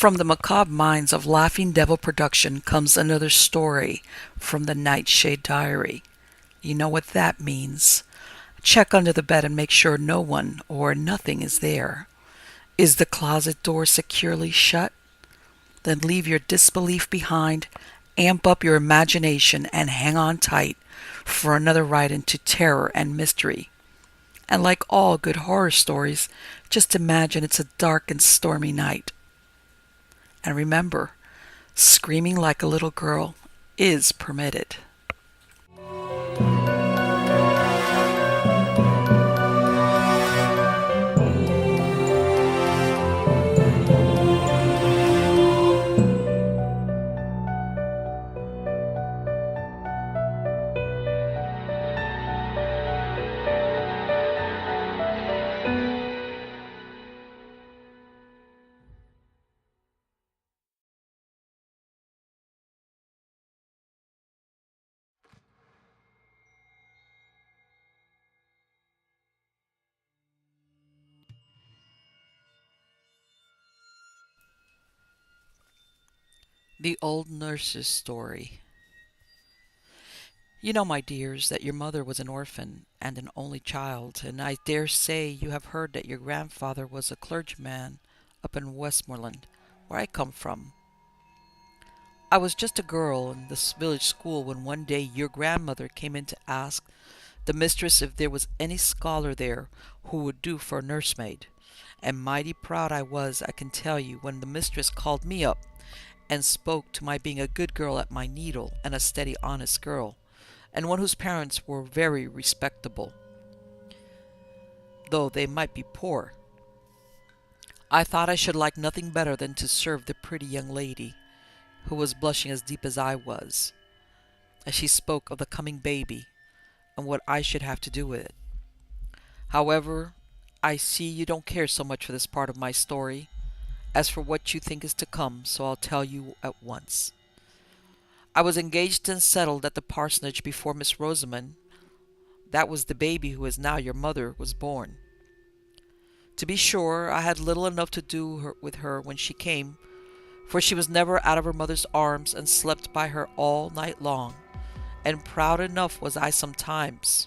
From the macabre minds of Laughing Devil Production comes another story from the Nightshade Diary. You know what that means. Check under the bed and make sure no one or nothing is there. Is the closet door securely shut? Then leave your disbelief behind, amp up your imagination, and hang on tight for another ride into terror and mystery. And like all good horror stories, just imagine it's a dark and stormy night. And remember, screaming like a little girl is permitted. The Old Nurse's Story. You know, my dears, that your mother was an orphan and an only child, and I dare say you have heard that your grandfather was a clergyman up in Westmoreland, where I come from. I was just a girl in this village school when one day your grandmother came in to ask the mistress if there was any scholar there who would do for a nursemaid. And mighty proud I was, I can tell you, when the mistress called me up and spoke to my being a good girl at my needle and a steady, honest girl, and one whose parents were very respectable, though they might be poor. I thought I should like nothing better than to serve the pretty young lady, who was blushing as deep as I was, as she spoke of the coming baby, and what I should have to do with it. However, I see you don't care so much for this part of my story as for what you think is to come, so I'll tell you at once. I was engaged and settled at the parsonage before Miss Rosamond, that was the baby who is now your mother, was born. To be sure, I had little enough to do with her when she came, for she was never out of her mother's arms and slept by her all night long, and proud enough was I sometimes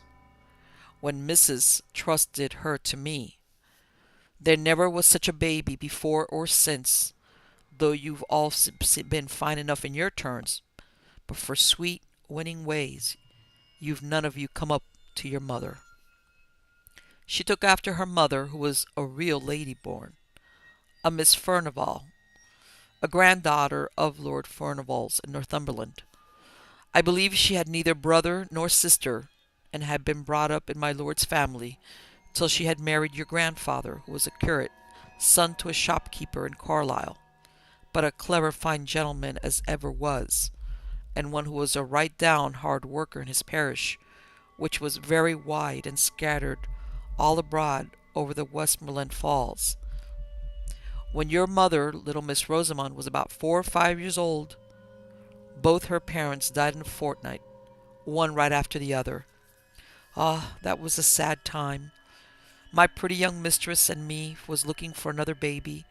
when Mrs. trusted her to me. There never was such a baby before or since, though you've all been fine enough in your turns, but for sweet, winning ways, you've none of you come up to your mother. She took after her mother, who was a real lady born, a Miss Furnivall, a granddaughter of Lord Furnivall's in Northumberland. I believe she had neither brother nor sister, and had been brought up in my lord's family till she had married your grandfather, who was a curate, son to a shopkeeper in Carlisle, but a clever fine gentleman as ever was, and one who was a right down hard worker in his parish, which was very wide and scattered all abroad over the Westmoreland Falls. When your mother, little Miss Rosamond, was about 4 or 5 years old, both her parents died in a fortnight, one right after the other. Ah, that was a sad time. My pretty young mistress and me was looking for another baby,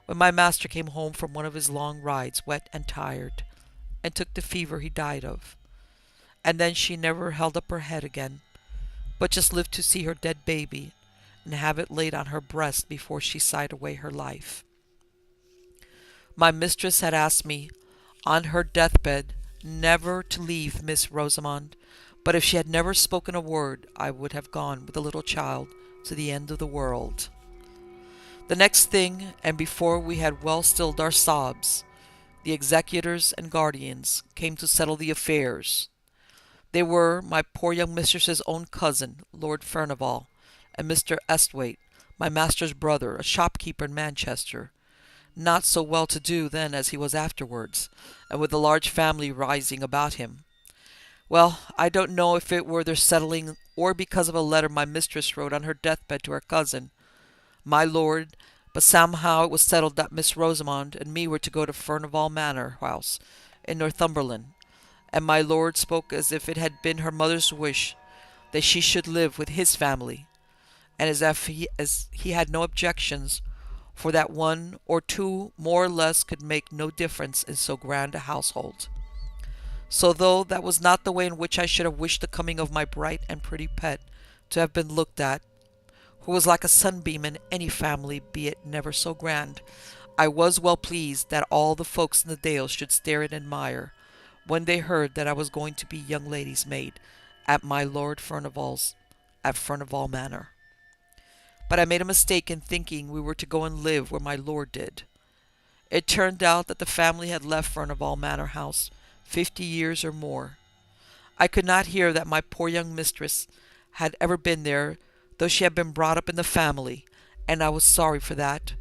when my master came home from one of his long rides, wet and tired, and took the fever he died of. And then she never held up her head again, but just lived to see her dead baby, and have it laid on her breast before she sighed away her life. My mistress had asked me, on her deathbed, never to leave Miss Rosamond, but if she had never spoken a word, I would have gone with the little child to the end of the world. The next thing, and before we had well stilled our sobs, the executors and guardians came to settle the affairs. They were my poor young mistress's own cousin, Lord Furnivall, and Mr. Esthwaite, my master's brother, a shopkeeper in Manchester, not so well to do then as he was afterwards, and with a large family rising about him. Well, I don't know if it were their settling, or because of a letter my mistress wrote on her deathbed to her cousin, my lord, but somehow it was settled that Miss Rosamond and me were to go to Furnivall Manor house in Northumberland, and my lord spoke as if it had been her mother's wish that she should live with his family, and as he had no objections, for that one or two more or less could make no difference in so grand a household. So though that was not the way in which I should have wished the coming of my bright and pretty pet to have been looked at, who was like a sunbeam in any family, be it never so grand, I was well pleased that all the folks in the dale should stare and admire, when they heard that I was going to be young lady's maid at my Lord Furnival's, at Furnival Manor. But I made a mistake in thinking we were to go and live where my lord did. It turned out that the family had left Furnival Manor House 50 years or more. I could not hear that my poor young mistress had ever been there, though she had been brought up in the family, and I was sorry for that,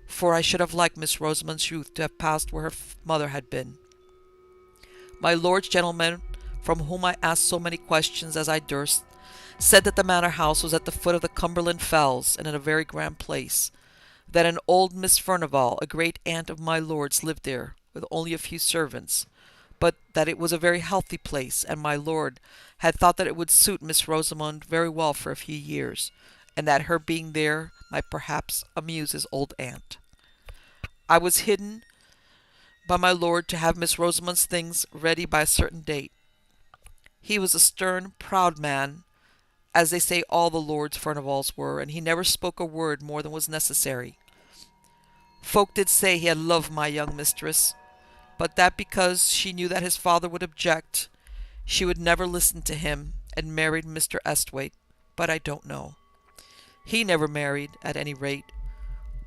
for I should have liked Miss Rosamond's youth to have passed where her mother had been. My lord's gentleman, from whom I asked so many questions as I durst, said that the manor house was at the foot of the Cumberland Fells and in a very grand place, that an old Miss Furnival, a great aunt of my lord's, lived there, with only a few servants, but that it was a very healthy place, and my lord had thought that it would suit Miss Rosamond very well for a few years, and that her being there might perhaps amuse his old aunt. I was hidden by my lord to have Miss Rosamond's things ready by a certain date. He was a stern, proud man, as they say all the Lords Furnivals were, and he never spoke a word more than was necessary. Folk did say he had loved my young mistress, but that because she knew that his father would object, she would never listen to him, and married Mr. Esthwaite, but I don't know. He never married, at any rate,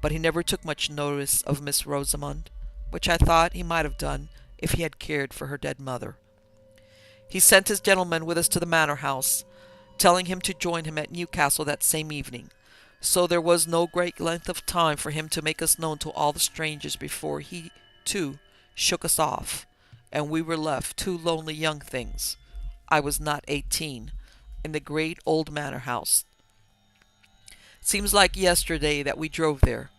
but he never took much notice of Miss Rosamond, which I thought he might have done if he had cared for her dead mother. He sent his gentleman with us to the manor house, telling him to join him at Newcastle that same evening, so there was no great length of time for him to make us known to all the strangers before he, too, shook us off, and we were left two lonely young things, I was not 18, in the great old manor house. Seems like yesterday that we drove there.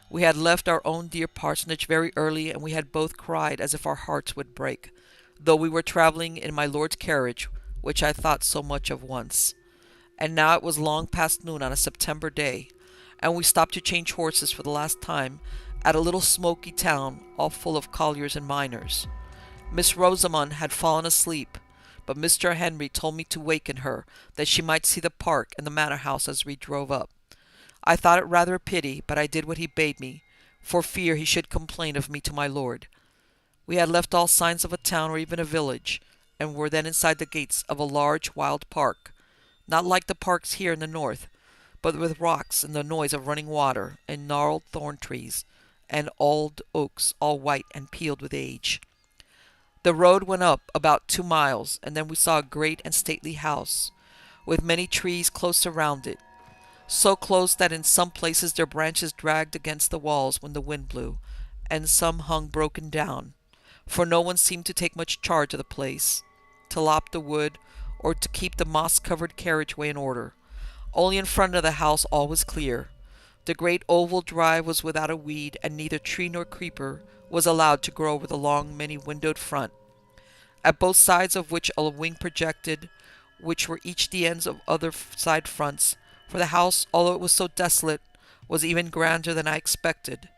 We had left our own dear parsonage very early, and we had both cried as if our hearts would break, though we were travelling in my lord's carriage, which I thought so much of once. And now it was long past noon on a September day, and we stopped to change horses for the last time at a little smoky town, all full of colliers and miners. Miss Rosamond had fallen asleep, but Mr. Henry told me to waken her, that she might see the park and the manor house as we drove up. I thought it rather a pity, but I did what he bade me, for fear he should complain of me to my lord. We had left all signs of a town or even a village, and were then inside the gates of a large wild park, not like the parks here in the north, but with rocks and the noise of running water, and gnarled thorn trees, and old oaks all white and peeled with age. The road went up about 2 miles, and then we saw a great and stately house, with many trees close around it, so close that in some places their branches dragged against the walls when the wind blew, and some hung broken down, for no one seemed to take much charge of the place, to lop the wood, or to keep the moss-covered carriageway in order. Only in front of the house all was clear. The great oval drive was without a weed, and neither tree nor creeper was allowed to grow over the long, many-windowed front, at both sides of which a wing projected, which were each the ends of other side fronts, for the house, although it was so desolate, was even grander than I expected.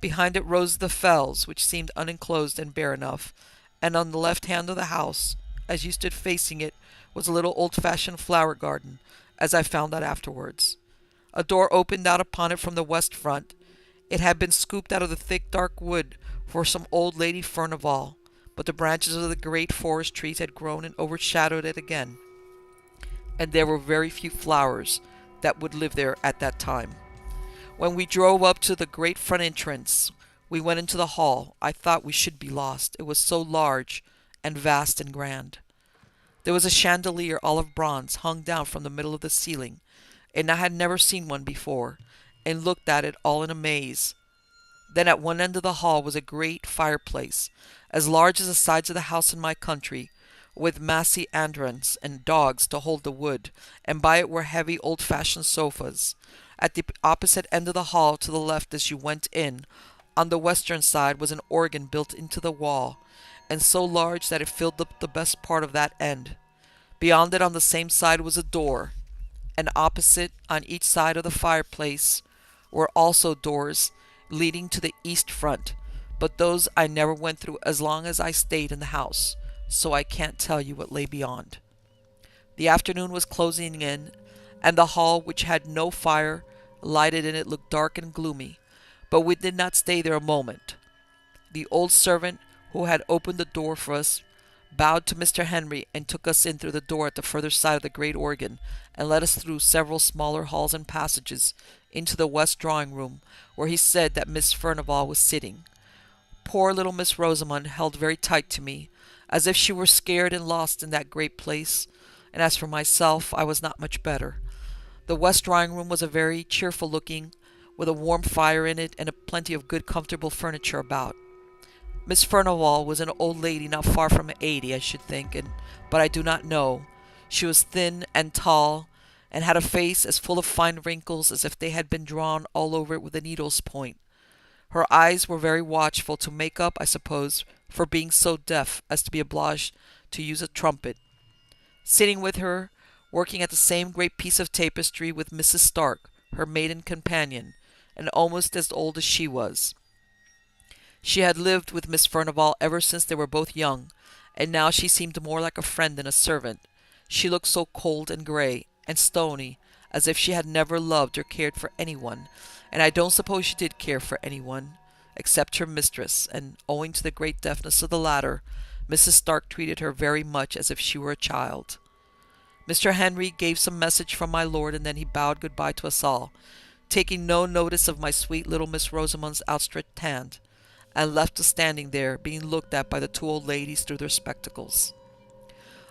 Behind it rose the fells, which seemed unenclosed and bare enough, and on the left hand of the house, as you stood facing it, was a little old-fashioned flower garden, as I found out afterwards. A door opened out upon it from the west front. It had been scooped out of the thick dark wood for some old Lady Furnival, but the branches of the great forest trees had grown and overshadowed it again, and there were very few flowers that would live there at that time. When we drove up to the great front entrance, we went into the hall. I thought we should be lost, it was so large and vast and grand. There was a chandelier, all of bronze, hung down from the middle of the ceiling, and I had never seen one before, and looked at it all in amaze. Then at one end of the hall was a great fireplace, as large as the sides of the house in my country, with massy andirons and dogs to hold the wood, and by it were heavy old-fashioned sofas. At the opposite end of the hall, to the left as you went in, on the western side, was an organ built into the wall, and so large that it filled up the best part of that end. Beyond it on the same side was a door, and opposite, on each side of the fireplace, were also doors leading to the east front, but those I never went through as long as I stayed in the house, so I can't tell you what lay beyond. The afternoon was closing in, and the hall, which had no fire lighted in it, looked dark and gloomy, but we did not stay there a moment. The old servant who had opened the door for us bowed to Mr. Henry and took us in through the door at the further side of the great organ, and led us through several smaller halls and passages into the west drawing-room, where he said that Miss Furnivall was sitting. Poor little Miss Rosamond held very tight to me, as if she were scared and lost in that great place, and as for myself, I was not much better. The west drawing-room was a very cheerful-looking, with a warm fire in it, and plenty of good comfortable furniture about. Miss Furnivall was an old lady not far from 80, I should think, but I do not know. She was thin and tall, and had a face as full of fine wrinkles as if they had been drawn all over it with a needle's point. Her eyes were very watchful, to make up, I suppose, for being so deaf as to be obliged to use a trumpet. Sitting with her, working at the same great piece of tapestry, with Mrs. Stark, her maiden companion, and almost as old as she was. She had lived with Miss Furnivall ever since they were both young, and now she seemed more like a friend than a servant. She looked so cold and grey and stony, as if she had never loved or cared for anyone, and I don't suppose she did care for anyone, except her mistress, and owing to the great deafness of the latter, Mrs. Stark treated her very much as if she were a child. Mr. Henry gave some message from my lord, and then he bowed good-bye to us all, taking no notice of my sweet little Miss Rosamond's outstretched hand, and left us standing there, being looked at by the two old ladies through their spectacles.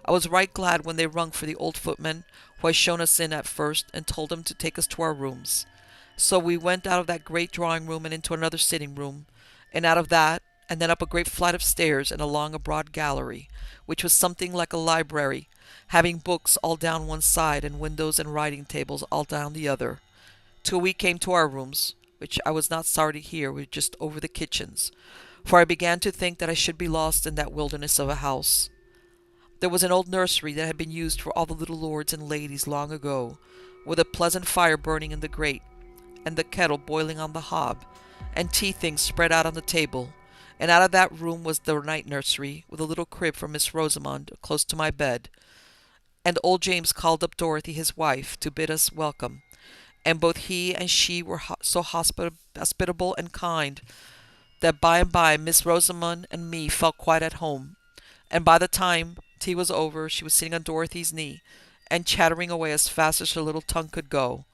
I was right glad when they rung for the old footman who had shown us in at first, and told him to take us to our rooms. So we went out of that great drawing-room and into another sitting-room, and out of that, and then up a great flight of stairs and along a broad gallery, which was something like a library, having books all down one side and windows and writing tables all down the other, till we came to our rooms, which I was not sorry to hear were just over the kitchens, for I began to think that I should be lost in that wilderness of a house. There was an old nursery that had been used for all the little lords and ladies long ago, with a pleasant fire burning in the grate, and the kettle boiling on the hob, and tea things spread out on the table, and out of that room was the night nursery, with a little crib for Miss Rosamond close to my bed, and old James called up Dorothy, his wife, to bid us welcome, and both he and she were so hospitable and kind that by and by Miss Rosamond and me felt quite at home, and by the time tea was over she was sitting on Dorothy's knee and chattering away as fast as her little tongue could go.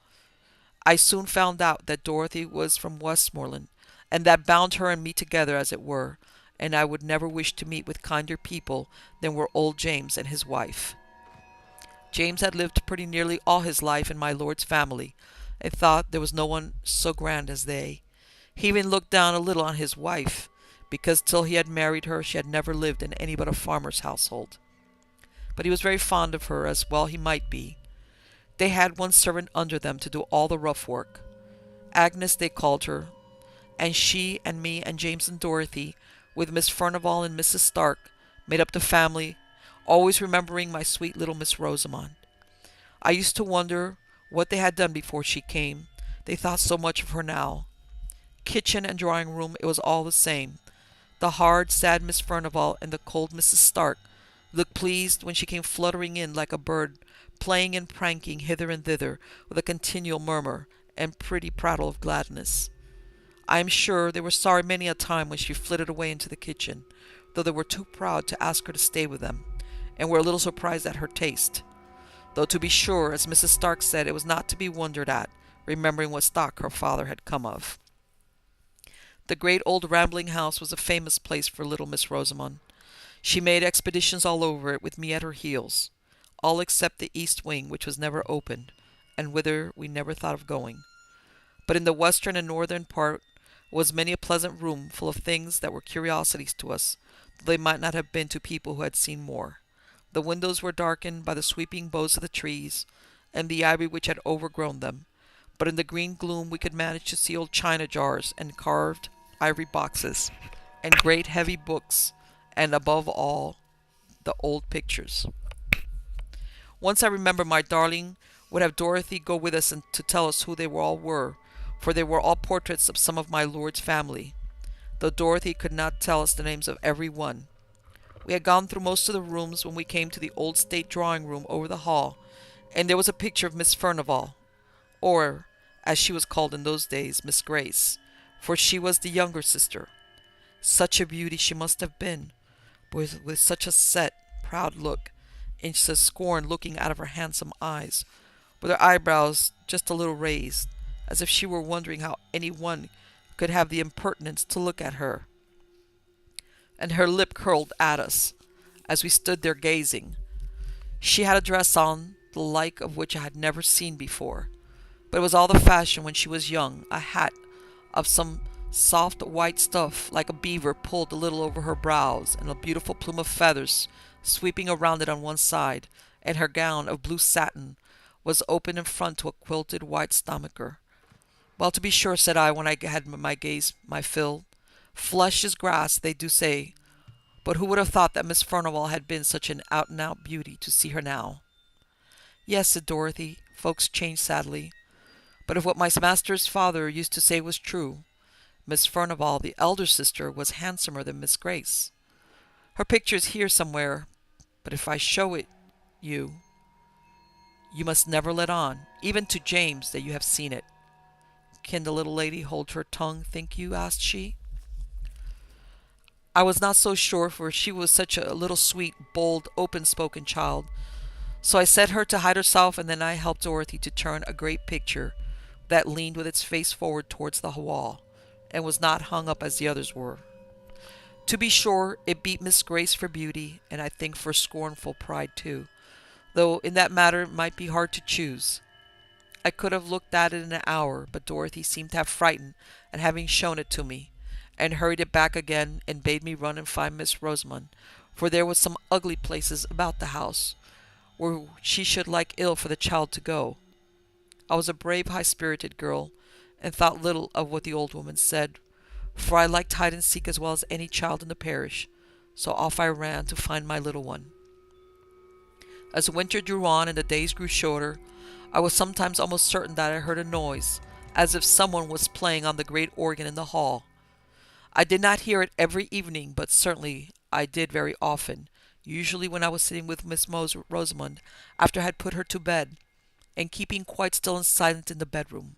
I soon found out that Dorothy was from Westmoreland, and that bound her and me together, as it were, and I would never wish to meet with kinder people than were old James and his wife. James had lived pretty nearly all his life in my lord's family, and thought there was no one so grand as they. He even looked down a little on his wife, because till he had married her she had never lived in any but a farmer's household. But he was very fond of her, as well he might be. They had one servant under them to do all the rough work. Agnes they called her, and she and me and James and Dorothy, with Miss Furnivall and Mrs. Stark, made up the family, always remembering my sweet little Miss Rosamond. I used to wonder what they had done before she came, they thought so much of her now. Kitchen and drawing-room, it was all the same. The hard, sad Miss Furnivall and the cold Mrs. Stark looked pleased when she came fluttering in like a bird, playing and pranking hither and thither with a continual murmur and pretty prattle of gladness. I am sure they were sorry many a time when she flitted away into the kitchen, though they were too proud to ask her to stay with them, and were a little surprised at her taste. Though to be sure, as Mrs. Stark said, it was not to be wondered at, remembering what stock her father had come of. The great old rambling house was a famous place for little Miss Rosamond. She made expeditions all over it with me at her heels, all except the east wing, which was never opened, and whither we never thought of going. But in the western and northern part was many a pleasant room full of things that were curiosities to us, though they might not have been to people who had seen more. The windows were darkened by the sweeping boughs of the trees, and the ivy which had overgrown them, but in the green gloom we could manage to see old china jars and carved ivory boxes, and great heavy books, and above all, the old pictures. Once I remember my darling would have Dorothy go with us and to tell us who they all were, for they were all portraits of some of my lord's family, though Dorothy could not tell us the names of every one. We had gone through most of the rooms when we came to the old state drawing room over the hall, and there was a picture of Miss Furnivall, or, as she was called in those days, Miss Grace, for she was the younger sister. Such a beauty she must have been, with such a set, proud look, and such scorn looking out of her handsome eyes, with her eyebrows just a little raised, as if she were wondering how any one could have the impertinence to look at her. And her lip curled at us, as we stood there gazing. She had a dress on, the like of which I had never seen before, but it was all the fashion when she was young, a hat of some soft white stuff like a beaver pulled a little over her brows, and a beautiful plume of feathers sweeping around it on one side, and her gown of blue satin was open in front to a quilted white stomacher. Well, to be sure, said I, when I had my gaze my fill, flesh is grass, they do say, but who would have thought that Miss Furnivall had been such an out-and-out beauty to see her now? Yes, said Dorothy, folks change sadly, but if what my master's father used to say was true, Miss Furnivall, the elder sister, was handsomer than Miss Grace. Her picture is here somewhere, but if I show it you, you must never let on, even to James, that you have seen it. Can the little lady hold her tongue, think you? Asked she. I was not so sure, for she was such a little sweet, bold, open-spoken child. So I set her to hide herself, and then I helped Dorothy to turn a great picture that leaned with its face forward towards the wall, and was not hung up as the others were. To be sure, it beat Miss Grace for beauty, and I think for scornful pride too, though in that matter it might be hard to choose. I could have looked at it in an hour, but Dorothy seemed to have frightened at having shown it to me, and hurried it back again, and bade me run and find Miss Rosamond, for there was some ugly places about the house, where she should like ill for the child to go. I was a brave, high-spirited girl, and thought little of what the old woman said, for I liked hide-and-seek as well as any child in the parish, so off I ran to find my little one. As winter drew on and the days grew shorter, I was sometimes almost certain that I heard a noise, as if someone was playing on the great organ in the hall. I did not hear it every evening, but certainly I did very often, usually when I was sitting with Miss Rosamond after I had put her to bed, and keeping quite still and silent in the bedroom.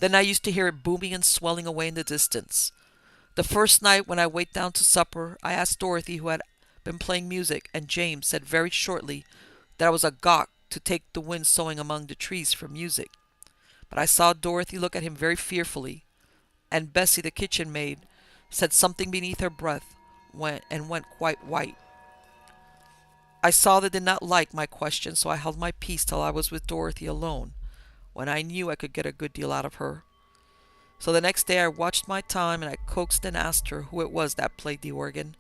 Then I used to hear it booming and swelling away in the distance. The first night when I went down to supper, I asked Dorothy, who had been playing music, and James said very shortly that I was a gawk to take the wind sowing among the trees for music. But I saw Dorothy look at him very fearfully, and Bessie, the kitchen maid, said something beneath her breath, and went quite white. I saw they did not like my question, so I held my peace till I was with Dorothy alone, when I knew I could get a good deal out of her. So the next day I watched my time, and I coaxed and asked her who it was that played the organ,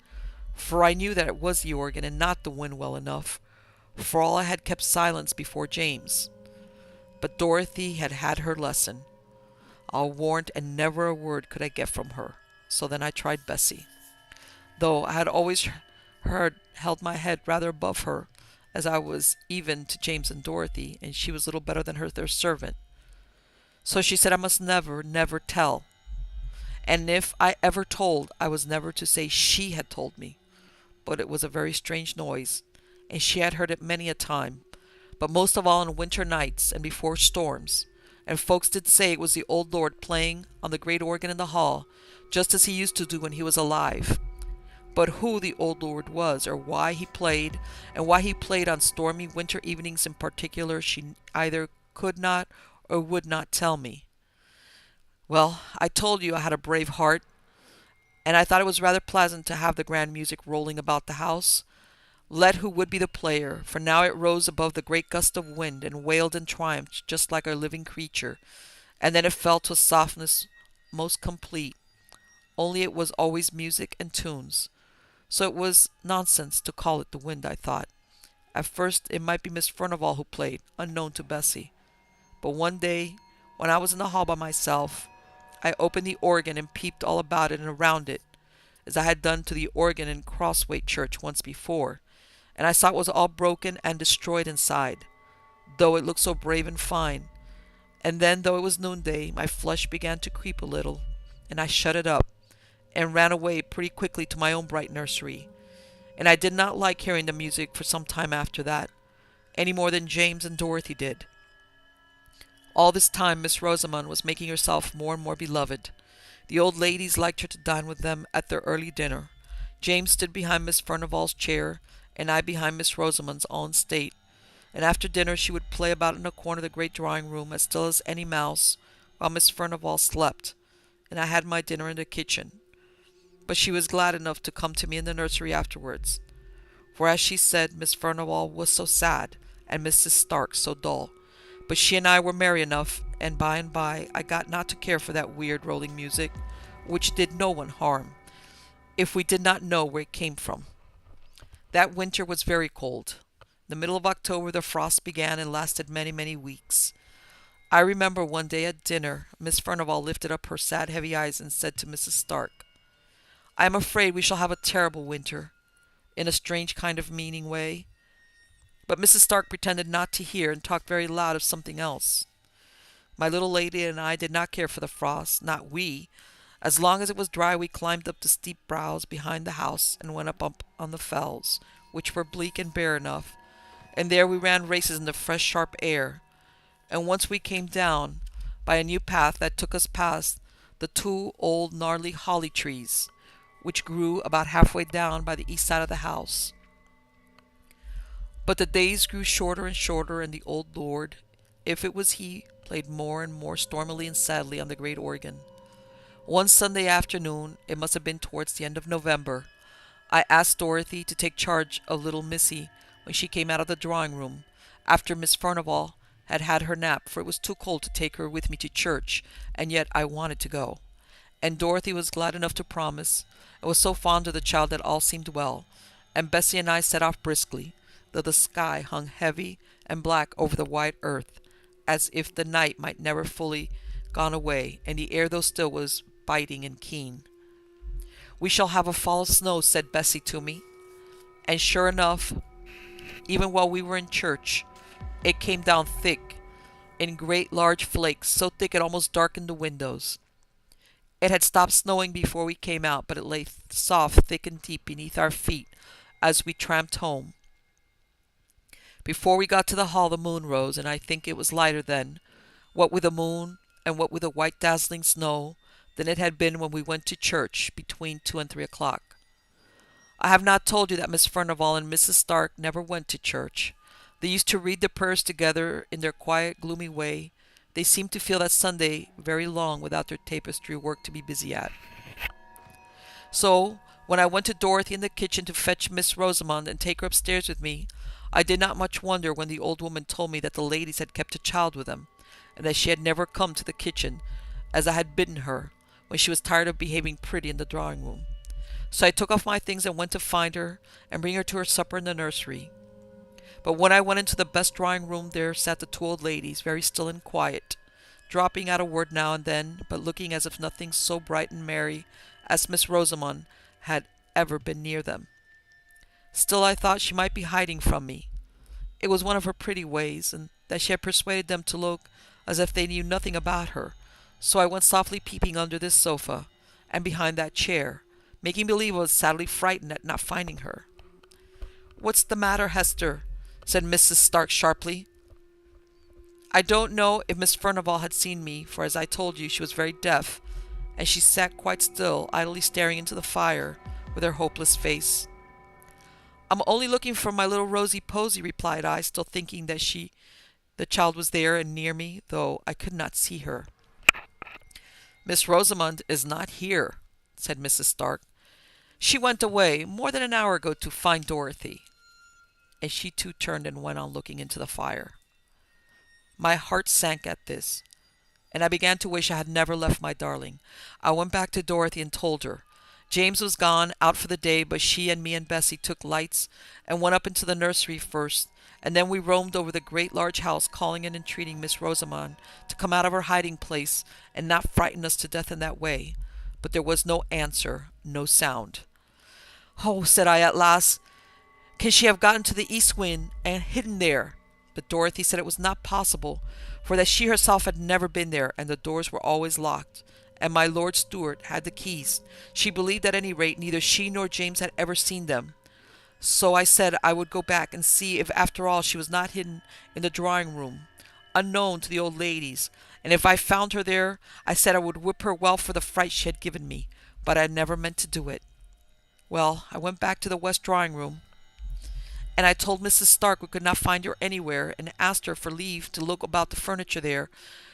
for I knew that it was the organ and not the wind well enough, for all I had kept silence before James. But Dorothy had had her lesson, I'll warrant, and never a word could I get from her. So then I tried Bessie, though I had always held my head rather above her, as I was even to James and Dorothy, and she was little better than their servant. So she said I must never, never tell, and if I ever told, I was never to say she had told me. But it was a very strange noise, and she had heard it many a time, but most of all on winter nights and before storms, and folks did say it was the old lord playing on the great organ in the hall, just as he used to do when he was alive. But who the old lord was, or why he played, and why he played on stormy winter evenings in particular, she either could not or would not tell me. Well, I told you I had a brave heart, and I thought it was rather pleasant to have the grand music rolling about the house, let who would be the player, for now it rose above the great gust of wind, and wailed and triumphed just like a living creature, and then it fell to a softness most complete, only it was always music and tunes. So it was nonsense to call it the wind, I thought. At first it might be Miss Furnivall who played, unknown to Bessie. But one day, when I was in the hall by myself, I opened the organ and peeped all about it and around it, as I had done to the organ in Crosswaite Church once before, and I saw it was all broken and destroyed inside, though it looked so brave and fine. And then, though it was noonday, my flush began to creep a little, and I shut it up, and ran away pretty quickly to my own bright nursery. And I did not like hearing the music for some time after that, any more than James and Dorothy did. All this time Miss Rosamond was making herself more and more beloved. The old ladies liked her to dine with them at their early dinner. James stood behind Miss Furnivall's chair, and I behind Miss Rosamond's all in state, and after dinner she would play about in a corner of the great drawing-room as still as any mouse, while Miss Furnivall slept, and I had my dinner in the kitchen. But she was glad enough to come to me in the nursery afterwards, for as she said, Miss Furnivall was so sad, and Mrs. Stark so dull. But she and I were merry enough, and by I got not to care for that weird rolling music, which did no one harm, if we did not know where it came from. That winter was very cold. The middle of October the frost began and lasted many, many weeks. I remember one day at dinner, Miss Furnivall lifted up her sad, heavy eyes and said to Mrs. Stark, "I am afraid we shall have a terrible winter," in a strange kind of meaning way. But Mrs. Stark pretended not to hear and talked very loud of something else. My little lady and I did not care for the frost, not we. As long as it was dry, we climbed up the steep brows behind the house and went up on the fells, which were bleak and bare enough, and there we ran races in the fresh, sharp air. And once we came down by a new path that took us past the two old gnarly holly trees, which grew about halfway down by the east side of the house. But the days grew shorter and shorter, and the old lord, if it was he, played more and more stormily and sadly on the great organ. One Sunday afternoon, it must have been towards the end of November, I asked Dorothy to take charge of little Missy when she came out of the drawing-room, after Miss Furnivall had had her nap, for it was too cold to take her with me to church, and yet I wanted to go. And Dorothy was glad enough to promise, and was so fond of the child that all seemed well, and Bessie and I set off briskly, though the sky hung heavy and black over the white earth, as if the night might never fully gone away, and the air, though still, was biting and keen. "We shall have a fall of snow," said Bessie to me. And sure enough, even while we were in church, it came down thick, in great large flakes, so thick it almost darkened the windows. It had stopped snowing before we came out, but it lay soft, thick, and deep beneath our feet as we tramped home. Before we got to the hall the moon rose, and I think it was lighter then, what with the moon and what with the white dazzling snow, than it had been when we went to church between 2 and 3 o'clock. I have not told you that Miss Furnivall and Mrs. Stark never went to church. They used to read the prayers together in their quiet, gloomy way. They seemed to feel that Sunday very long without their tapestry work to be busy at. So, when I went to Dorothy in the kitchen to fetch Miss Rosamond and take her upstairs with me, I did not much wonder when the old woman told me that the ladies had kept a child with them, and that she had never come to the kitchen, as I had bidden her, when she was tired of behaving pretty in the drawing-room. So I took off my things and went to find her and bring her to her supper in the nursery. But when I went into the best drawing-room, there sat the two old ladies, very still and quiet, dropping out a word now and then, but looking as if nothing so bright and merry as Miss Rosamond had ever been near them. Still, I thought she might be hiding from me. It was one of her pretty ways, and that she had persuaded them to look as if they knew nothing about her. So I went softly peeping under this sofa, and behind that chair, making believe I was sadly frightened at not finding her. "What's the matter, Hester?" said Mrs. Stark sharply. I don't know if Miss Furnivall had seen me, for as I told you, she was very deaf, and she sat quite still, idly staring into the fire, with her hopeless face. "I'm only looking for my little Rosie Posy," replied I, still thinking that the child was there and near me, though I could not see her. "Miss Rosamond is not here," said Mrs. Stark. "She went away more than an hour ago to find Dorothy." And she too turned and went on looking into the fire. My heart sank at this, and I began to wish I had never left my darling. I went back to Dorothy and told her. James was gone out for the day, but she and me and Bessie took lights and went up into the nursery first, and then we roamed over the great large house, calling and entreating Miss Rosamond to come out of her hiding place and not frighten us to death in that way. But there was no answer, no sound. "Oh," said I at last, "can she have gotten to the east wind and hidden there?" But Dorothy said it was not possible, for that she herself had never been there, and the doors were always locked, and my Lord Stewart had the keys. She believed at any rate neither she nor James had ever seen them. So I said I would go back and see if after all she was not hidden in the drawing room, unknown to the old ladies, and if I found her there, I said I would whip her well for the fright she had given me, but I never meant to do it. Well, I went back to the west drawing room, and I told Mrs. Stark we could not find her anywhere, and asked her for leave to look about the furniture there,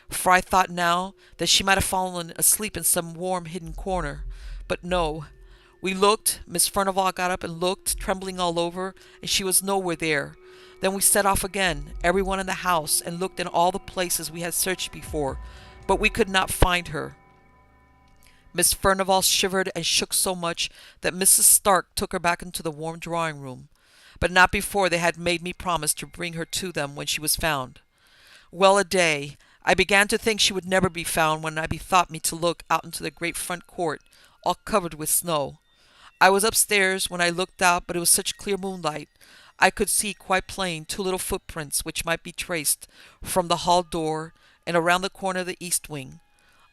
for I thought now that she might have fallen asleep in some warm hidden corner. But no. We looked, Miss Furnivall got up and looked, trembling all over, and she was nowhere there. Then we set off again, everyone in the house, and looked in all the places we had searched before, but we could not find her. Miss Furnivall shivered and shook so much that Mrs. Stark took her back into the warm drawing room, but not before they had made me promise to bring her to them when she was found. Well a day! I began to think she would never be found when I bethought me to look out into the great front court, all covered with snow. I was upstairs when I looked out, but it was such clear moonlight. I could see quite plain 2 little footprints which might be traced from the hall door and around the corner of the east wing.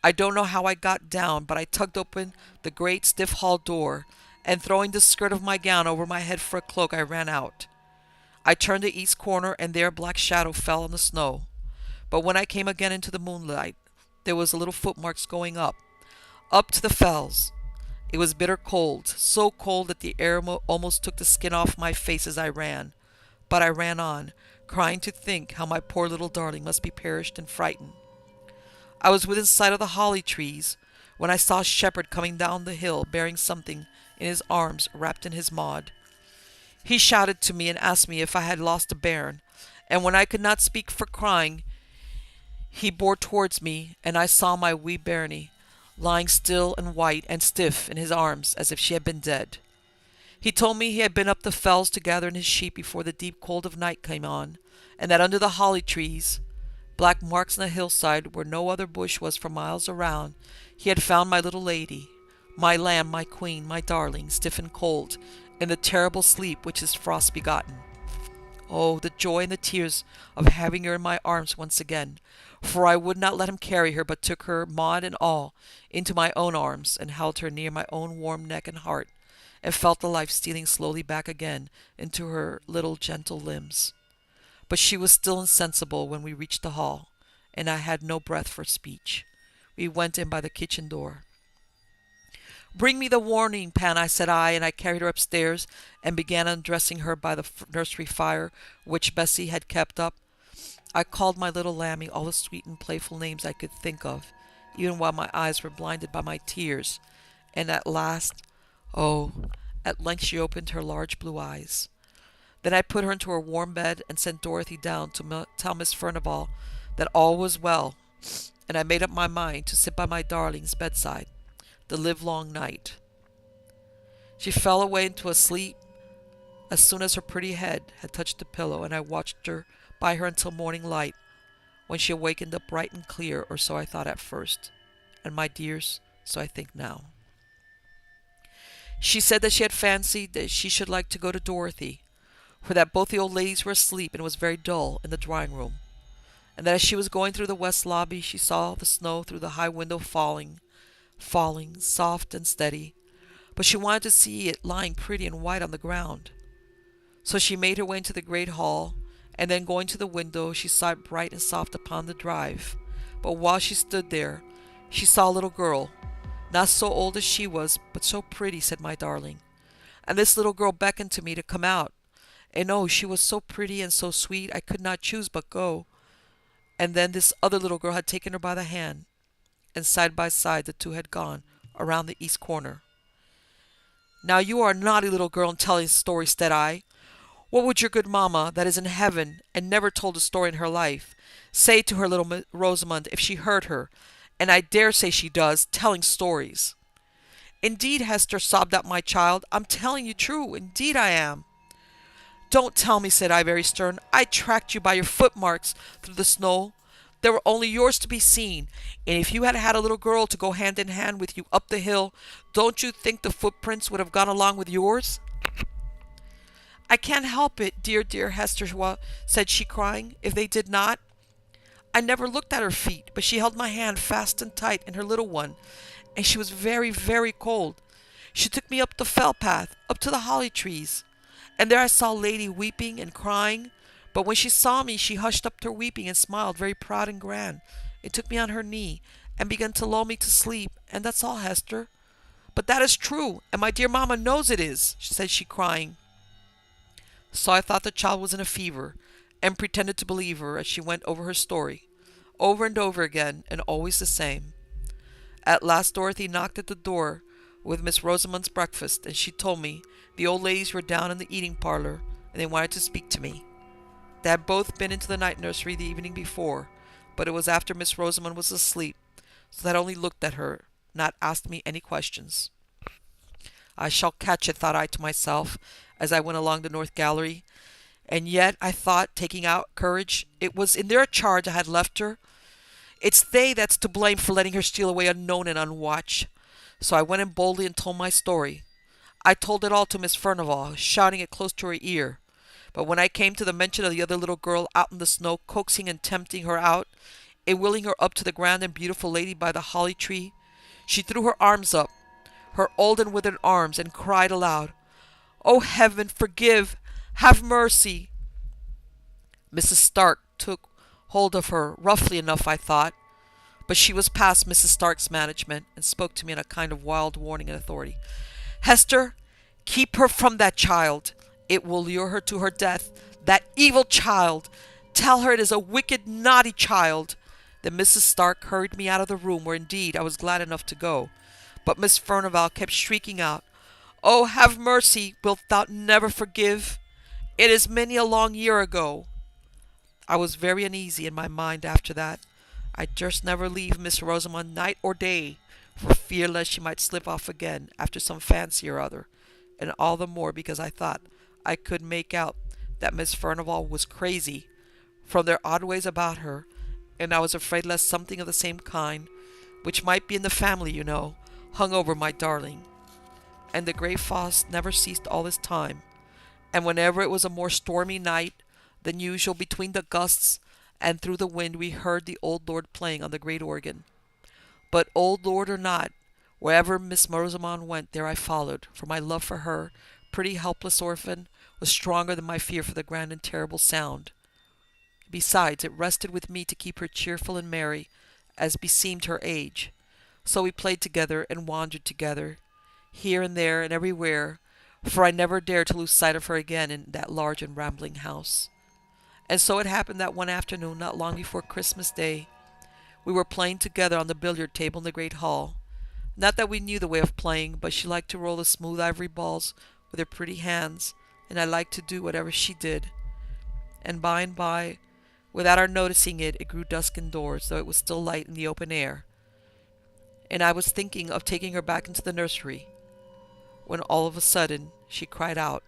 I don't know how I got down, but I tugged open the great stiff hall door, and throwing the skirt of my gown over my head for a cloak, I ran out. I turned the east corner, and there a black shadow fell on the snow. But when I came again into the moonlight, there was a little footmarks going up to the fells. It was bitter cold, so cold that the air almost took the skin off my face as I ran. But I ran on, crying to think how my poor little darling must be perished and frightened. I was within sight of the holly trees, when I saw a shepherd coming down the hill bearing something in his arms wrapped in his maud. He shouted to me and asked me if I had lost a bairn, and when I could not speak for crying, he bore towards me, and I saw my wee bairnie, lying still and white and stiff in his arms as if she had been dead. He told me he had been up the fells to gather in his sheep before the deep cold of night came on, and that under the holly trees, black marks on the hillside where no other bush was for miles around, he had found my little lady, my lamb, my queen, my darling, stiff and cold, in the terrible sleep which is frost begotten. Oh, the joy and the tears of having her in my arms once again, for I would not let him carry her, but took her, maud and all, into my own arms, and held her near my own warm neck and heart, and felt the life stealing slowly back again into her little gentle limbs. But she was still insensible when we reached the hall, and I had no breath for speech. We went in by the kitchen door. "Bring me the warming pan," said I, and I carried her upstairs and began undressing her by the nursery fire which Bessie had kept up. I called my little Lammy all the sweet and playful names I could think of, even while my eyes were blinded by my tears, and at length she opened her large blue eyes. Then I put her into her warm bed and sent Dorothy down to tell Miss Furnivall that all was well, and I made up my mind to sit by my darling's bedside the livelong night. She fell away into a sleep as soon as her pretty head had touched the pillow, and I watched her by her until morning light, when she awakened up bright and clear, or so I thought at first, and my dears, so I think now. She said that she had fancied that she should like to go to Dorothy, for that both the old ladies were asleep and it was very dull in the drawing room, and that as she was going through the west lobby she saw the snow through the high window falling, soft and steady, but she wanted to see it lying pretty and white on the ground. So she made her way into the great hall, and then going to the window she saw it bright and soft upon the drive. But while she stood there, she saw a little girl, not so old as she was, but so pretty, said my darling. And this little girl beckoned to me to come out, and oh, she was so pretty and so sweet, I could not choose but go. And then this other little girl had taken her by the hand, and side by side the two had gone around the east corner. "Now you are a naughty little girl in telling stories," said I. "What would your good mamma, that is in heaven, and never told a story in her life, say to her little Rosamond if she heard her, and I dare say she does, telling stories?" "Indeed, Hester," sobbed out my child, "I'm telling you true, indeed I am." "Don't tell me," said I, very stern. "I tracked you by your footmarks through the snow. They were only yours to be seen, and if you had had a little girl to go hand in hand with you up the hill, don't you think the footprints would have gone along with yours?" "I can't help it, dear, dear Hester," said she, crying. "If they did not, I never looked at her feet, but she held my hand fast and tight in her little one, and she was very, very cold. She took me up the fell path, up to the holly trees, and there I saw a lady weeping and crying. But when she saw me, she hushed up her weeping and smiled very proud and grand, and took me on her knee, and began to lull me to sleep, and that's all, Hester. But that is true, and my dear mamma knows it is, said she, crying. So I thought the child was in a fever, and pretended to believe her as she went over her story, over and over again, and always the same. At last Dorothy knocked at the door with Miss Rosamond's breakfast, and she told me the old ladies were down in the eating parlor, and they wanted to speak to me. They had both been into the night nursery the evening before, but it was after Miss Rosamond was asleep, so they only looked at her, not asked me any questions. I shall catch it, thought I to myself, as I went along the north gallery. And yet, I thought, taking out courage, it was in their charge I had left her. It's they that's to blame for letting her steal away unknown and unwatched. So I went in boldly and told my story. I told it all to Miss Furnivall, shouting it close to her ear. But when I came to the mention of the other little girl out in the snow, coaxing and tempting her out, and wheeling her up to the grand and beautiful lady by the holly tree, she threw her arms up, her old and withered arms, and cried aloud, "Oh, heaven, forgive! Have mercy!" Mrs. Stark took hold of her, roughly enough, I thought, but she was past Mrs. Stark's management, and spoke to me in a kind of wild warning and authority. "Hester, keep her from that child. It will lure her to her death. That evil child! Tell her it is a wicked, naughty child." Then Mrs. Stark hurried me out of the room, where indeed I was glad enough to go. But Miss Furnivall kept shrieking out, "Oh, have mercy! Wilt thou never forgive? It is many a long year ago." I was very uneasy in my mind after that. I durst never leave Miss Rosamond night or day, for fear lest she might slip off again after some fancy or other, and all the more because I thought I could make out that Miss Furnivall was crazy, from their odd ways about her, and I was afraid lest something of the same kind, which might be in the family, you know, hung over my darling. And the great frost never ceased all this time, and whenever it was a more stormy night than usual, between the gusts and through the wind, we heard the old lord playing on the great organ. But old lord or not, wherever Miss Rosamond went, there I followed, for my love for her, pretty helpless orphan, was stronger than my fear for the grand and terrible sound. Besides, it rested with me to keep her cheerful and merry, as beseemed her age. So we played together and wandered together, here and there and everywhere, for I never dared to lose sight of her again in that large and rambling house. And so it happened that one afternoon, not long before Christmas Day, we were playing together on the billiard table in the great hall. Not that we knew the way of playing, but she liked to roll the smooth ivory balls with her pretty hands, and I liked to do whatever she did. And by, without our noticing it, it grew dusk indoors, though it was still light in the open air. And I was thinking of taking her back into the nursery, when all of a sudden she cried out,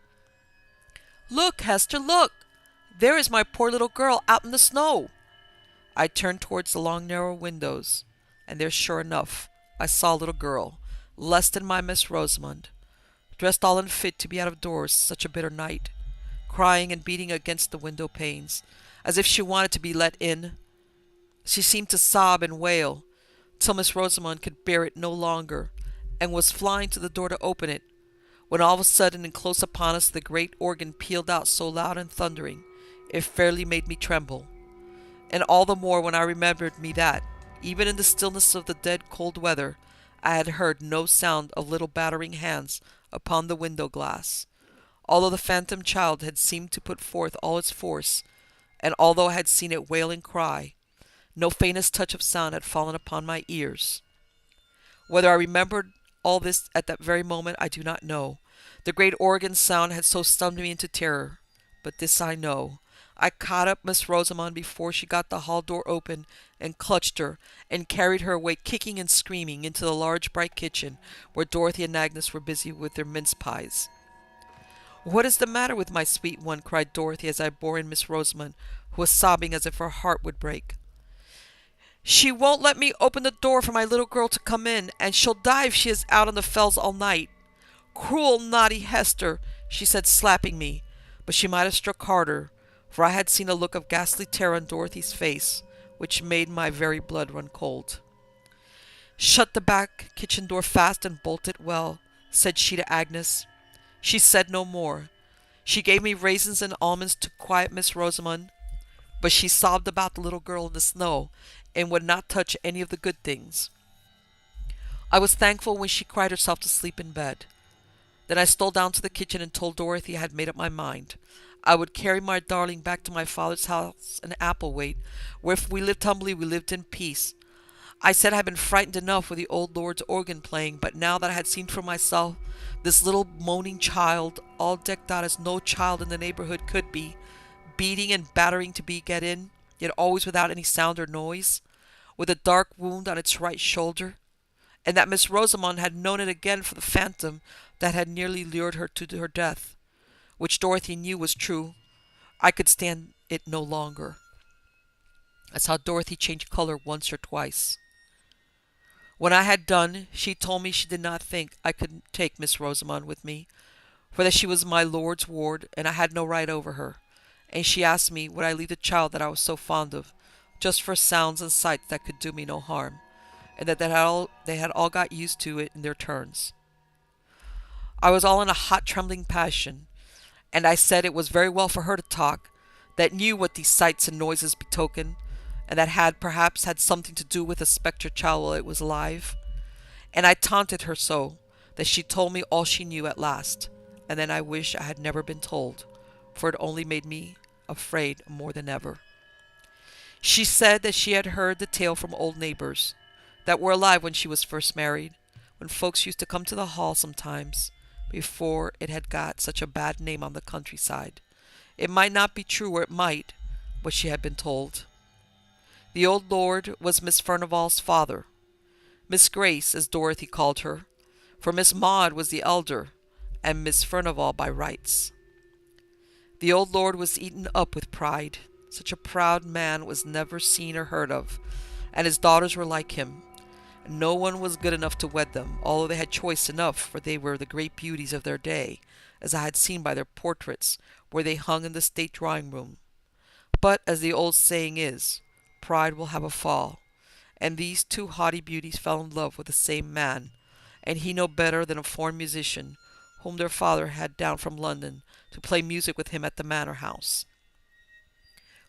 "Look, Hester, look! There is my poor little girl out in the snow!" I turned towards the long narrow windows, and there, sure enough, I saw a little girl, less than my Miss Rosamond, dressed all unfit to be out of doors such a bitter night, crying and beating against the window panes, as if she wanted to be let in. She seemed to sob and wail, till Miss Rosamond could bear it no longer, and was flying to the door to open it, when all of a sudden and close upon us the great organ pealed out so loud and thundering, it fairly made me tremble. And all the more when I remembered me that, even in the stillness of the dead cold weather, I had heard no sound of little battering hands upon the window glass, although the phantom child had seemed to put forth all its force, and although I had seen it wail and cry, no faintest touch of sound had fallen upon my ears. Whether I remembered all this at that very moment, I do not know. The great organ sound had so stunned me into terror. But this I know. I caught up Miss Rosamond before she got the hall door open, and clutched her, and carried her away kicking and screaming into the large bright kitchen, where Dorothy and Agnes were busy with their mince pies. "What is the matter with my sweet one?" cried Dorothy, as I bore in Miss Rosamond, who was sobbing as if her heart would break. "She won't let me open the door for my little girl to come in, and she'll die if she is out on the fells all night. Cruel, naughty Hester," she said, slapping me, but she might have struck harder, for I had seen a look of ghastly terror on Dorothy's face which made my very blood run cold. "Shut the back kitchen door fast and bolt it well," said she to Agnes. She said no more. She gave me raisins and almonds to quiet Miss Rosamond, but she sobbed about the little girl in the snow and would not touch any of the good things. I was thankful when she cried herself to sleep in bed. Then I stole down to the kitchen and told Dorothy I had made up my mind. I would carry my darling back to my father's house in Applewhite, where if we lived humbly we lived in peace. I said I had been frightened enough with the old lord's organ playing, but now that I had seen for myself this little moaning child, all decked out as no child in the neighborhood could be, beating and battering to get in, yet always without any sound or noise, with a dark wound on its right shoulder, and that Miss Rosamond had known it again for the phantom that had nearly lured her to her death, which Dorothy knew was true, I could stand it no longer. I saw Dorothy change color once or twice. When I had done, she told me she did not think I could take Miss Rosamond with me, for that she was my lord's ward, and I had no right over her, and she asked me would I leave the child that I was so fond of, just for sounds and sights that could do me no harm, and that they had all got used to it in their turns. I was all in a hot trembling passion, and I said it was very well for her to talk, that knew what these sights and noises betokened, and that had perhaps had something to do with the spectre child while it was alive. And I taunted her so, that she told me all she knew at last, and then I wish I had never been told, for it only made me afraid more than ever. She said that she had heard the tale from old neighbors, that were alive when she was first married, when folks used to come to the hall sometimes, before it had got such a bad name on the countryside. It might not be true, or it might, but she had been told. The old lord was Miss Furnivall's father, Miss Grace, as Dorothy called her, for Miss Maud was the elder, and Miss Furnivall by rights. The old lord was eaten up with pride. Such a proud man was never seen or heard of, and his daughters were like him. No one was good enough to wed them, although they had choice enough, for they were the great beauties of their day, as I had seen by their portraits, where they hung in the state drawing-room. But, as the old saying is, pride will have a fall, and these two haughty beauties fell in love with the same man, and he no better than a foreign musician, whom their father had down from London to play music with him at the manor house.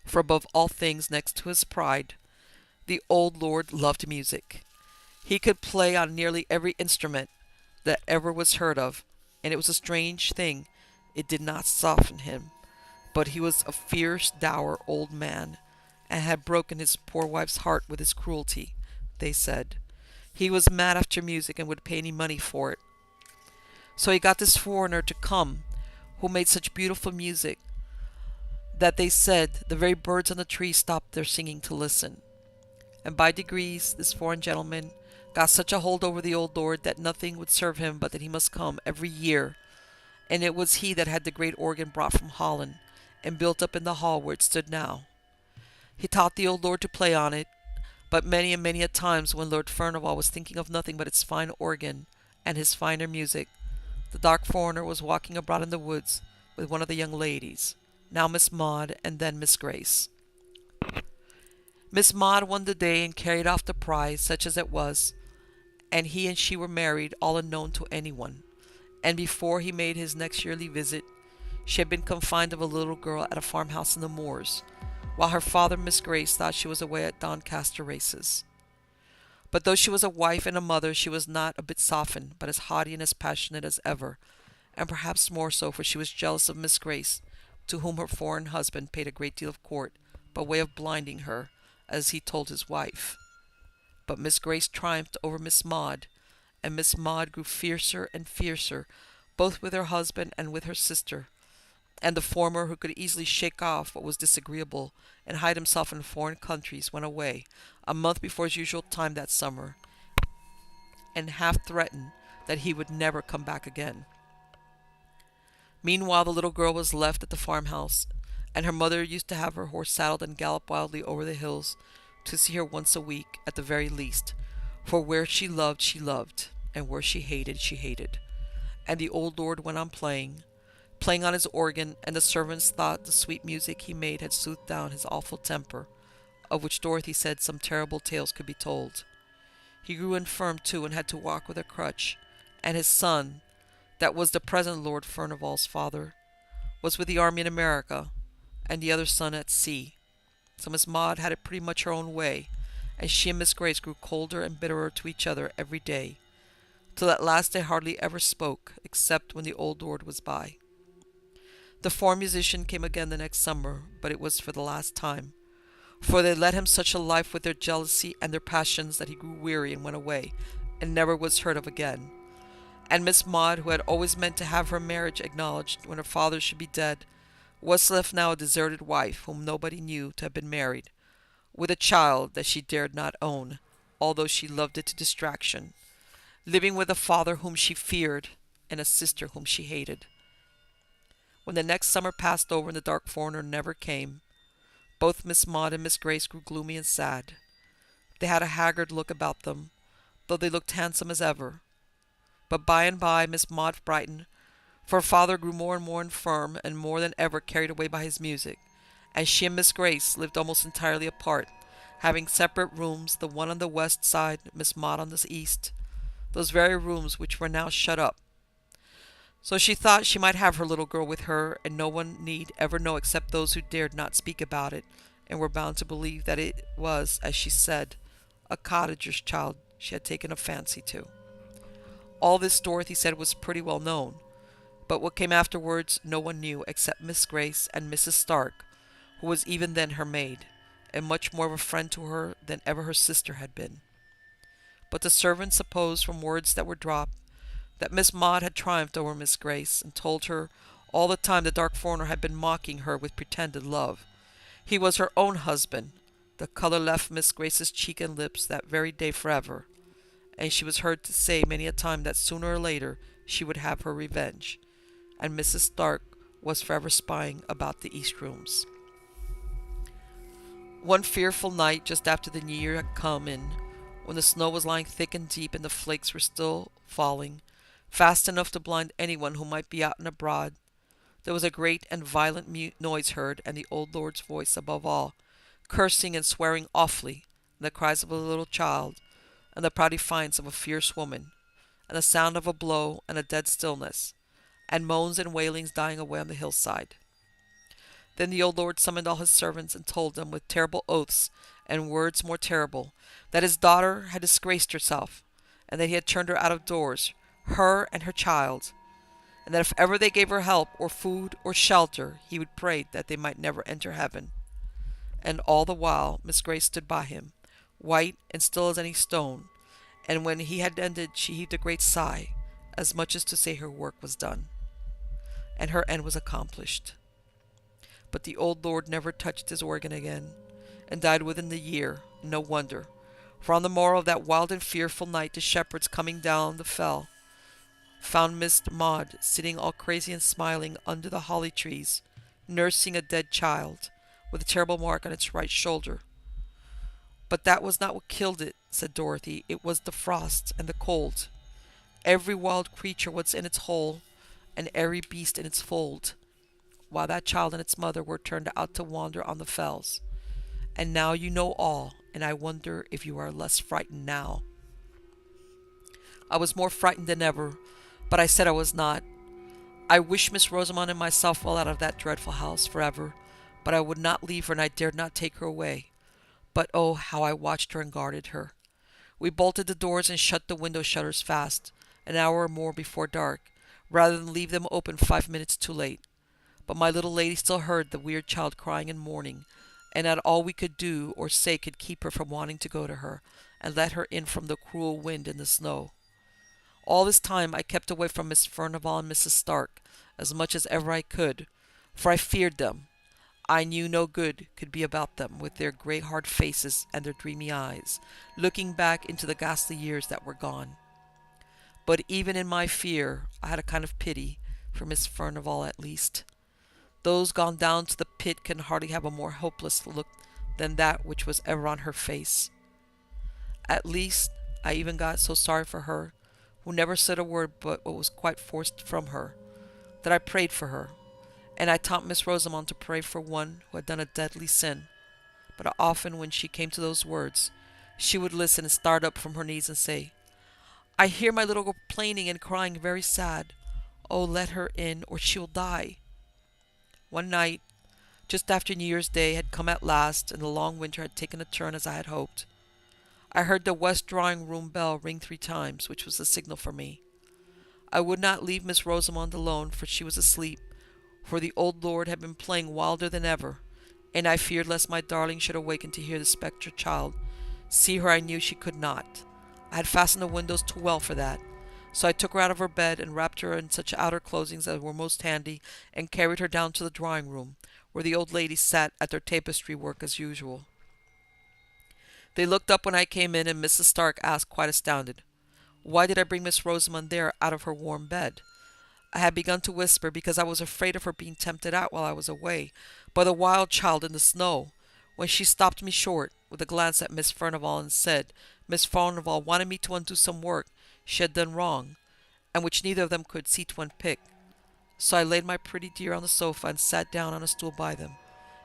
For above all things, next to his pride, the old lord loved music. He could play on nearly every instrument that ever was heard of, and it was a strange thing it did not soften him. But he was a fierce, dour old man, and had broken his poor wife's heart with his cruelty, they said. He was mad after music and would pay any money for it. So he got this foreigner to come, who made such beautiful music that they said the very birds on the trees stopped their singing to listen. And by degrees this foreign gentleman got such a hold over the old lord that nothing would serve him but that he must come every year, and it was he that had the great organ brought from Holland and built up in the hall where it stood now. He taught the old lord to play on it, but many and many a times when Lord Furnivall was thinking of nothing but its fine organ and his finer music, the dark foreigner was walking abroad in the woods with one of the young ladies, now Miss Maud and then Miss Grace. Miss Maud won the day and carried off the prize, such as it was, and he and she were married, all unknown to anyone, and before he made his next yearly visit, she had been confined of a little girl at a farmhouse in the moors, while her father, Miss Grace, thought she was away at Doncaster races. But though she was a wife and a mother, she was not a bit softened, but as haughty and as passionate as ever, and perhaps more so, for she was jealous of Miss Grace, to whom her foreign husband paid a great deal of court, by way of blinding her, as he told his wife. But Miss Grace triumphed over Miss Maud, and Miss Maud grew fiercer and fiercer, both with her husband and with her sister, and the former, who could easily shake off what was disagreeable and hide himself in foreign countries, went away a month before his usual time that summer, and half threatened that he would never come back again. Meanwhile the little girl was left at the farmhouse, and her mother used to have her horse saddled and gallop wildly over the hills to see her once a week at the very least, for where she loved, and where she hated. And the old lord went on playing on his organ, and the servants thought the sweet music he made had soothed down his awful temper of which Dorothy said some terrible tales could be told. He grew infirm too, and had to walk with a crutch, and his son, that was the present Lord Furnival's father, was with the army in America, and the other son at sea. So Miss Maud had it pretty much her own way, and she and Miss Grace grew colder and bitterer to each other every day, till at last they hardly ever spoke, except when the old lord was by. The foreign musician came again the next summer, but it was for the last time, for they led him such a life with their jealousy and their passions that he grew weary and went away, and never was heard of again. And Miss Maud, who had always meant to have her marriage acknowledged when her father should be dead, was left now a deserted wife whom nobody knew to have been married, with a child that she dared not own, although she loved it to distraction, living with a father whom she feared and a sister whom she hated. When the next summer passed over and the dark foreigner never came, both Miss Maud and Miss Grace grew gloomy and sad. They had a haggard look about them, though they looked handsome as ever. But by and by Miss Maud brightened, for her father grew more and more infirm, and more than ever carried away by his music, and she and Miss Grace lived almost entirely apart, having separate rooms, the one on the west side, Miss Maud on the east, those very rooms which were now shut up. So she thought she might have her little girl with her, and no one need ever know except those who dared not speak about it, and were bound to believe that it was, as she said, a cottager's child she had taken a fancy to. All this Dorothy said was pretty well known, but what came afterwards no one knew except Miss Grace and Mrs. Stark, who was even then her maid, and much more of a friend to her than ever her sister had been. But the servants supposed from words that were dropped that Miss Maud had triumphed over Miss Grace, and told her all the time the dark foreigner had been mocking her with pretended love. He was her own husband. The color left Miss Grace's cheek and lips that very day forever, and she was heard to say many a time that sooner or later she would have her revenge, and Mrs. Stark was forever spying about the east rooms. One fearful night, just after the new year had come in, when the snow was lying thick and deep and the flakes were still falling, fast enough to blind anyone who might be out and abroad, there was a great and violent noise heard, and the old lord's voice above all, cursing and swearing awfully, and the cries of a little child, and the proud defiance of a fierce woman, and the sound of a blow, and a dead stillness, and moans and wailings dying away on the hillside. Then the old lord summoned all his servants, and told them, with terrible oaths and words more terrible, that his daughter had disgraced herself, and that he had turned her out of doors, her and her child, and that if ever they gave her help, or food, or shelter, he would pray that they might never enter heaven. And all the while Miss Grace stood by him, white and still as any stone, and when he had ended she heaved a great sigh, as much as to say her work was done, and her end was accomplished. But the old lord never touched his organ again, and died within the year, and no wonder, for on the morrow of that wild and fearful night the shepherds, coming down the fell, found Miss Maud sitting all crazy and smiling under the holly trees, nursing a dead child, with a terrible mark on its right shoulder. But that was not what killed it, said Dorothy. It was the frost and the cold. Every wild creature was in its hole, and every beast in its fold, while that child and its mother were turned out to wander on the fells. And now you know all, and I wonder if you are less frightened now. I was more frightened than ever, but I said I was not. I wished Miss Rosamond and myself well out of that dreadful house forever, but I would not leave her, and I dared not take her away. But oh, how I watched her and guarded her. We bolted the doors and shut the window shutters fast, an hour or more before dark, rather than leave them open 5 minutes too late. But my little lady still heard the weird child crying and mourning, and not all we could do or say could keep her from wanting to go to her, and let her in from the cruel wind and the snow. All this time I kept away from Miss Furnival and Mrs. Stark as much as ever I could, for I feared them. I knew no good could be about them, with their grey hard faces and their dreamy eyes, looking back into the ghastly years that were gone. But even in my fear I had a kind of pity for Miss Furnival at least. Those gone down to the pit can hardly have a more hopeless look than that which was ever on her face. At least I even got so sorry for her, who never said a word but what was quite forced from her, that I prayed for her, and I taught Miss Rosamond to pray for one who had done a deadly sin. but often when she came to those words, she would listen and start up from her knees and say, "I hear my little girl complaining and crying very sad. Oh, let her in, or she'll die." One night, just after New Year's Day had come at last, and the long winter had taken a turn as I had hoped, I heard the west drawing-room bell ring 3 times, which was the signal for me. I would not leave Miss Rosamond alone, for she was asleep, for the old lord had been playing wilder than ever, and I feared lest my darling should awaken to hear the spectre child. See her I knew she could not. I had fastened the windows too well for that. So I took her out of her bed and wrapped her in such outer clothing as were most handy, and carried her down to the drawing-room, where the old ladies sat at their tapestry work as usual. They looked up when I came in, and Mrs. Stark asked, quite astounded, why did I bring Miss Rosamond there out of her warm bed? I had begun to whisper, because I was afraid of her being tempted out while I was away by the wild child in the snow, when she stopped me short, with a glance at Miss Furnivall, and said Miss Furnivall wanted me to undo some work she had done wrong, and which neither of them could see to unpick. So I laid my pretty dear on the sofa, and sat down on a stool by them,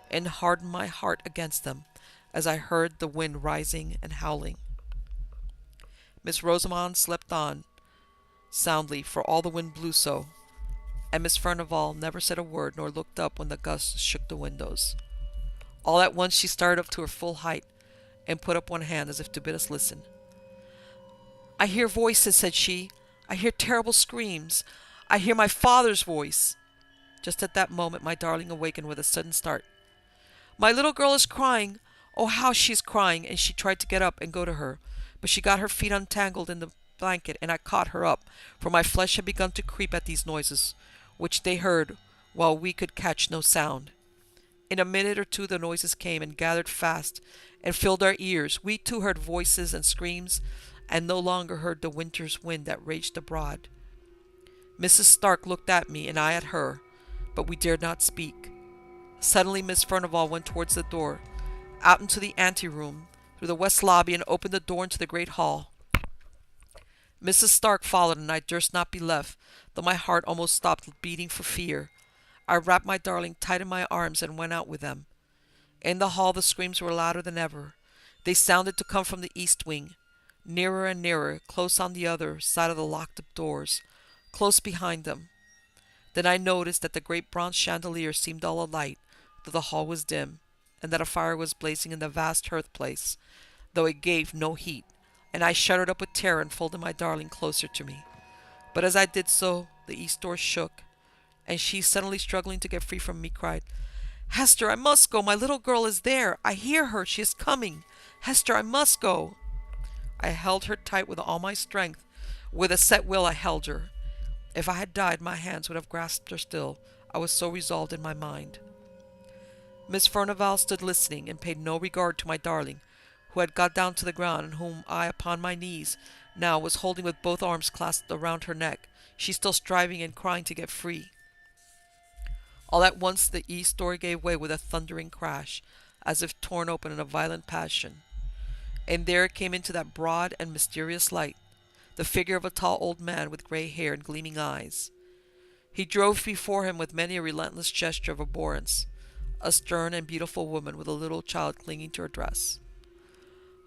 and hardened my heart against them, as I heard the wind rising and howling. Miss Rosamond slept on soundly, for all the wind blew so, and Miss Furnivall never said a word, nor looked up when the gusts shook the windows. All at once she started up to her full height, and put up one hand as if to bid us listen. "I hear voices," said she. "I hear terrible screams. I hear my father's voice." Just at that moment my darling awakened with a sudden start. "My little girl is crying. Oh, how she is crying!" And she tried to get up and go to her, but she got her feet untangled in the blanket, and I caught her up, for my flesh had begun to creep at these noises, which they heard, while we could catch no sound. In a minute or two the noises came, and gathered fast, and filled our ears. We too heard voices and screams, and no longer heard the winter's wind that raged abroad. Mrs. Stark looked at me, and I at her, but we dared not speak. Suddenly Miss Furnivall went towards the door, out into the ante-room, through the west lobby, and opened the door into the great hall. Mrs. Stark followed, and I durst not be left, though my heart almost stopped beating for fear. I wrapped my darling tight in my arms, and went out with them. In the hall the screams were louder than ever. They sounded to come from the east wing, nearer and nearer, close on the other side of the locked-up doors, close behind them. Then I noticed that the great bronze chandelier seemed all alight, though the hall was dim, and that a fire was blazing in the vast hearth-place, though it gave no heat, and I shuddered up with terror and folded my darling closer to me. But as I did so, the east door shook, and she, suddenly struggling to get free from me, cried, "Hester, I must go. My little girl is there. I hear her. She is coming. Hester, I must go." I held her tight with all my strength. With a set will I held her. If I had died, my hands would have grasped her still. I was so resolved in my mind. Miss Furnivall stood listening, and paid no regard to my darling, who had got down to the ground, and whom I, upon my knees, now was holding with both arms clasped around her neck, she still striving and crying to get free. All at once the east door gave way with a thundering crash, as if torn open in a violent passion, and there came into that broad and mysterious light the figure of a tall old man with grey hair and gleaming eyes. He drove before him with many a relentless gesture of abhorrence a stern and beautiful woman with a little child clinging to her dress.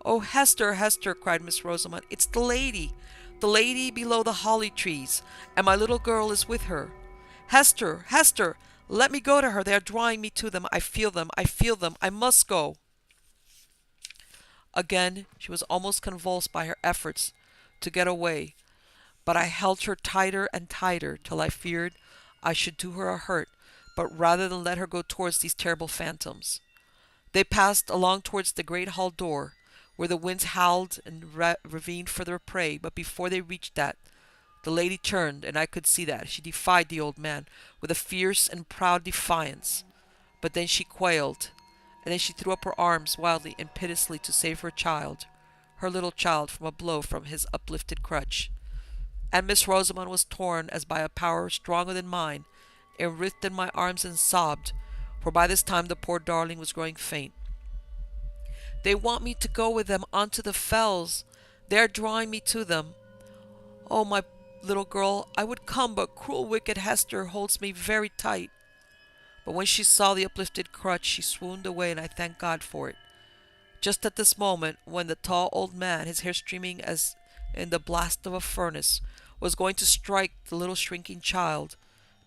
"Oh, Hester, Hester," cried Miss Rosamond, "it's the lady below the holly trees, and my little girl is with her. Hester, Hester, let me go to her. They are drawing me to them. I feel them. I must go." Again she was almost convulsed by her efforts to get away, but I held her tighter and tighter, till I feared I should do her a hurt, but rather than let her go towards these terrible phantoms. They passed along towards the great hall door, where the winds howled and ravened for their prey, but before they reached that, the lady turned, and I could see that she defied the old man with a fierce and proud defiance. But then she quailed, and then she threw up her arms wildly and piteously to save her child, her little child, from a blow from his uplifted crutch. And Miss Rosamond was torn as by a power stronger than mine, and writhed in my arms and sobbed, for by this time the poor darling was growing faint. "They want me to go with them onto the fells. They are drawing me to them. Oh, my little girl, I would come, but cruel, wicked Hester holds me very tight." But when she saw the uplifted crutch, she swooned away, and I thanked God for it. Just at this moment, when the tall old man, his hair streaming as in the blast of a furnace, was going to strike the little shrinking child,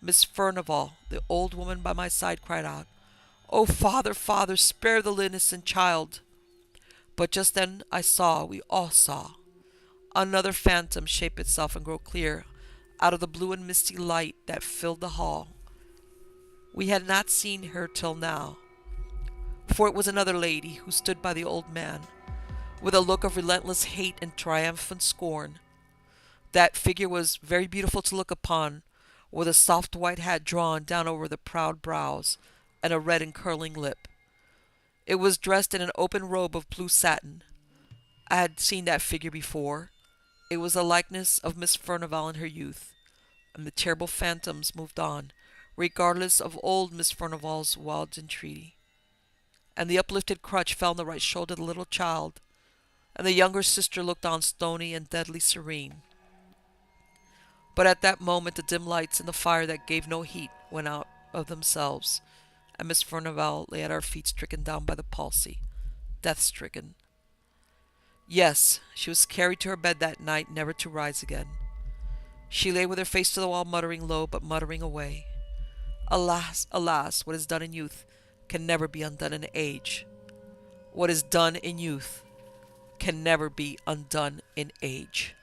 Miss Furnivall, the old woman by my side, cried out, "Oh, father, father, spare the innocent child!" But just then we all saw, another phantom shape itself and grow clear out of the blue and misty light that filled the hall. We had not seen her till now, for it was another lady who stood by the old man, with a look of relentless hate and triumphant scorn. That figure was very beautiful to look upon, with a soft white hat drawn down over the proud brows, and a red and curling lip. It was dressed in an open robe of blue satin. I had seen that figure before. It was a likeness of Miss Furnivall in her youth, and the terrible phantoms moved on, regardless of old Miss Furnivall's wild entreaty. And the uplifted crutch fell on the right shoulder of the little child, and the younger sister looked on stony and deadly serene. But at that moment the dim lights in the fire that gave no heat went out of themselves, and Miss Furnivall lay at our feet stricken down by the palsy, death-stricken. Yes, she was carried to her bed that night, never to rise again. She lay with her face to the wall, muttering low, but muttering away. Alas, alas, what is done in youth can never be undone in age. What is done in youth can never be undone in age.